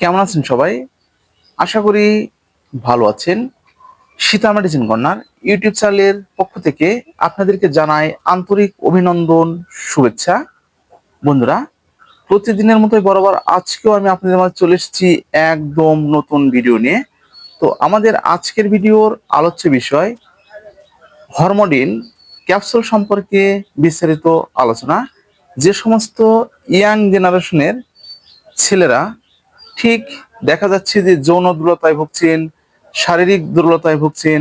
কেমন আছেন সবাই? আশা করি ভালো আছেন। সীতা মেডিসিন কর্নার ইউটিউব চ্যানেলের পক্ষ থেকে আপনাদেরকে জানাই আন্তরিক অভিনন্দন, শুভেচ্ছা। বন্ধুরা, প্রতিদিনের মতোই বরাবর আজকেও আমি আপনাদের মাঝে চলে এসেছি একদম নতুন ভিডিও নিয়ে। তো আমাদের আজকের ভিডিওর আলোচ্য বিষয় হরমোডিন ক্যাপসুল সম্পর্কে বিস্তারিত আলোচনা। যে সমস্ত ইয়াং জেনারেশনের ছেলেরা ঠিক দেখা যাচ্ছে যে যৌন দুর্বলতায় ভুগছেন, শারীরিক দুর্বলতায় ভুগছেন,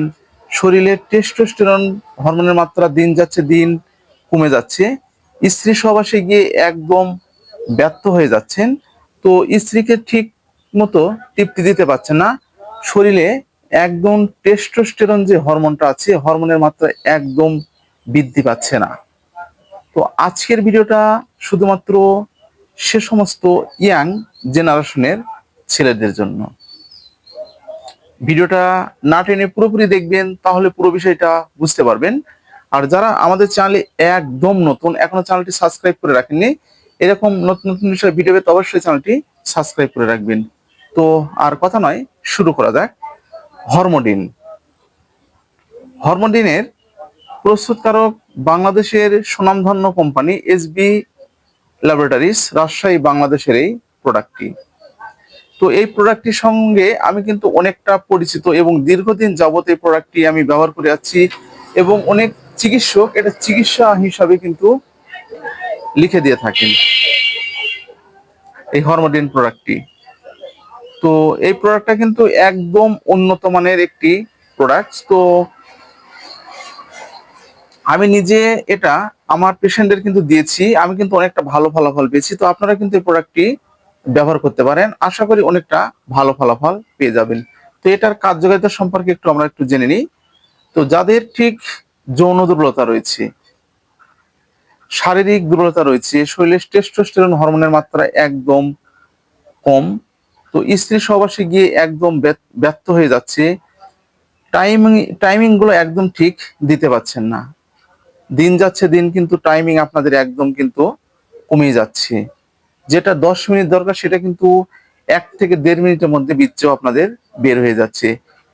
শরীরে টেস্টোস্টেরন হরমোনের মাত্রা দিন যাচ্ছে দিন কমে যাচ্ছে, স্ত্রী সহবাসে গিয়ে একদম ব্যর্থ হয়ে যাচ্ছেন। তো স্ত্রীকে ঠিক মতো তৃপ্তি দিতে পারছেন না, শরীরে একদম টেস্টোস্টেরন যে হরমোনটা আছে হরমোনের মাত্রা একদম বৃদ্ধি পাচ্ছে না। তো আজকের ভিডিওটা শুধুমাত্র সে সমস্ত ইয়াং জেনারেশনের ছেলেদের জন্য। ভিডিওটা না টেনে পুরোপুরি দেখবেন, তাহলে পুরো বিষয়টা বুঝতে পারবেন। আর যারা আমাদের চ্যানেলে একদম নতুন, এখনো চ্যানেলটি সাবস্ক্রাইব করে রাখেননি, এরকম নতুন নতুন বিষয়ে ভিডিও পেতে অবশ্যই চ্যানেলটি সাবস্ক্রাইব করে রাখবেন। তো আর কথা নয়, শুরু করা যাক। হরমোডিন। হরমোডিনের প্রস্তুতকারক বাংলাদেশের সুনামধন্য কোম্পানি এসবি ল্যাবরেটরিজ, রাজশাহী, বাংলাদেশের এই প্রোডাক্টটি। তো এই প্রোডাক্টটির সঙ্গে আমি কিন্তু অনেকটা পরিচিত এবং দীর্ঘদিন যাবত এই প্রোডাক্টটি আমি ব্যবহার করে যাচ্ছি এবং অনেক চিকিৎসক এটা চিকিৎসা হিসাবে কিন্তু লিখে দিয়ে থাকেন এই হরমোডিন প্রোডাক্টটি। তো এই প্রোডাক্টটা কিন্তু একদম উন্নত মানের একটি প্রোডাক্ট। তো আমি নিজে এটা আমার পেশেন্টদের কিন্তু দিয়েছি, আমি কিন্তু অনেকটা ভালো ফলাফল পেয়েছি। তো আপনারা কিন্তু এই প্রোডাক্টটি ব্যবহার করতে পারেন, আশা করি অনেকটা ভালো ফলাফল পেয়ে যাবেন। তো এটার কার্যকারিতা সম্পর্কে আমরা একটু জেনে নিই। তো যাদের ঠিক যৌন দুর্বলতা রয়েছে, শারীরিক দুর্বলতা রয়েছে, শরীরে টেস্টোস্টেরন হরমোনের মাত্রা একদম কম, তো স্ত্রী সহবাসে গিয়ে একদম ব্যর্থ হয়ে যাচ্ছে, টাইমিং গুলো একদম ঠিক দিতে পারছেন না, দিন যাচ্ছে দিন কিন্তু টাইমিং আপনাদের একদম কিন্তু কমে যাচ্ছে, যেটা 10 মিনিট দরকার সেটা কিন্তু 1 থেকে 1.5 মিনিটের মধ্যে বীর্য আপনাদের বের হয়ে যাচ্ছে।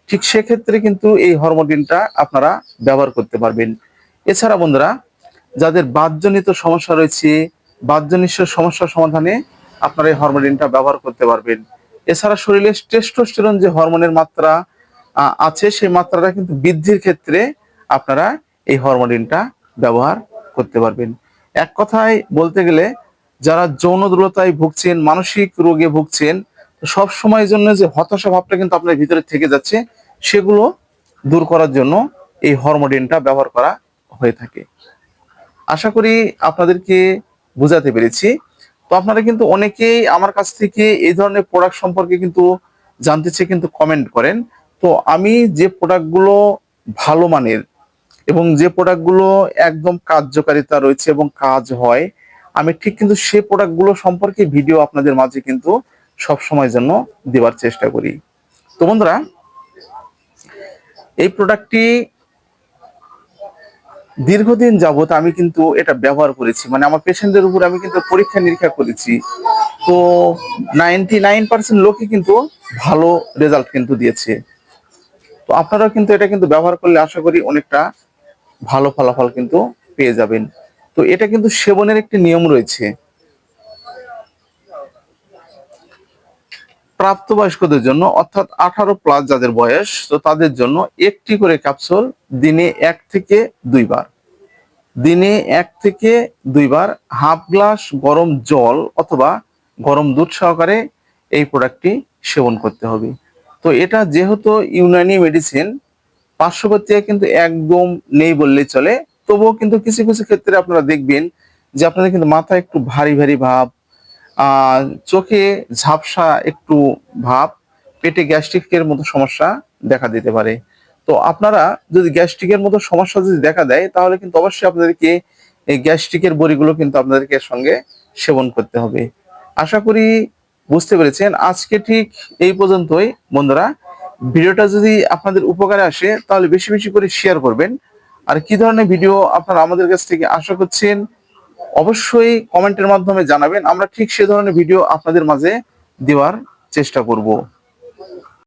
ঠিক সেক্ষেত্রে কিন্তু এই হরমোডিনটা আপনারা ব্যবহার করতে পারবেন। এছাড়া বন্ধুরা, যাদের বাতজনিত সমস্যা রয়েছে, বাতজনিত সমস্যার সমাধানে আপনারা এই হরমোডিনটা ব্যবহার করতে পারবেন। এছাড়া শরীরে টেস্টোস্টেরন যে হরমোনের মাত্রা আছে, সেই মাত্রাটা কিন্তু বৃদ্ধির ক্ষেত্রে আপনারা এই হরমোডিনটা ব্যবহার করতে পারবেন। এক কথায় বলতে গেলে, যারা যৌন দুর্বলতায় ভুগছেন, মানসিক রোগে ভুগছেন, সব সময়ের জন্য যে হতাশা ভাবটা কিন্তু আপনার ভিতরে থেকে যাচ্ছে, সেগুলো দূর করার জন্য এই হরমোডিনটা ব্যবহার করা হয়ে থাকে। আশা করি আপনাদেরকে বোঝাতে পেরেছি। তো আপনারা কিন্তু অনেকেই আমার কাছ থেকে এই ধরনের প্রোডাক্ট সম্পর্কে কিন্তু জানতে চেয়ে কিন্তু কমেন্ট করেন। তো আমি যে প্রোডাক্টগুলো ভালো মানের এবং যে প্রোডাক্টগুলো একদম কার্যকারিতা রয়েছে এবং কাজ হয়, আমি ঠিক কিন্তু সেই প্রোডাক্টগুলো সম্পর্কে ভিডিও আপনাদের মাঝে কিন্তু সব সময়ের জন্য দেওয়ার চেষ্টা করি। তো বন্ধুরা, এই প্রোডাক্টটি দীর্ঘদিন যাবত আমি কিন্তু এটা ব্যবহার করেছি, মানে আমার পেশেন্টদের উপর আমি কিন্তু পরীক্ষা নিরীক্ষা করেছি। তো 99% লোকই কিন্তু ভালো রেজাল্ট কিন্তু দিয়েছে। তো আপনারাও কিন্তু এটা কিন্তু ব্যবহার করলে আশা করি অনেকটা ভালো ফলাফল কিন্তু পেয়ে যাবেন। তো এটা কিন্তু সেবনের একটি নিয়ম রয়েছে। প্রাপ্তবয়স্কদের জন্য, অর্থাৎ 18+ যাদের বয়স, তো তাদের জন্য একটি করে ক্যাপসুল দিনে 1 থেকে 2 বার, দিনে 1 থেকে 2 বার হাফ গ্লাস গরম জল অথবা গরম দুধ সহকারে এই প্রোডাক্টটি সেবন করতে হবে। তো এটা যেহেতু ইউনানি মেডিসিন, পার্শ্বপ্রতিক্রিয়া কিন্তু একদম নেই বললেই চলে। তবুও কিন্তু কিছু কিছু ক্ষেত্রে আপনারা দেখবেন যে আপনাদের কিন্তু মাথা একটু ভারী ভারী ভাব, চোখে ঝাপসা একটু ভাব, পেটে গ্যাস্ট্রিকের মতো সমস্যা দেখা দিতে পারে। তো আপনারা যদি গ্যাস্ট্রিকের মতো সমস্যা যদি দেখা দেয়, তাহলে কিন্তু অবশ্যই আপনাদেরকে এই গ্যাস্ট্রিকের বড়িগুলো কিন্তু আপনাদেরকে সঙ্গে সেবন করতে হবে। আশা করি বুঝতে পেরেছেন। আজকে ঠিক এই পর্যন্তই বন্ধুরা। ভিডিওটা যদি আপনাদের উপকারে আসে, তাহলে বেশি বেশি করে শেয়ার করবেন। আর কি ধরনের ভিডিও আপনারা আমাদের কাছ থেকে আশা করছেন, অবশ্যই কমেন্টের মাধ্যমে জানাবেন। আমরা ঠিক সে ধরনের ভিডিও আপনাদের মাঝে দেওয়ার চেষ্টা করব।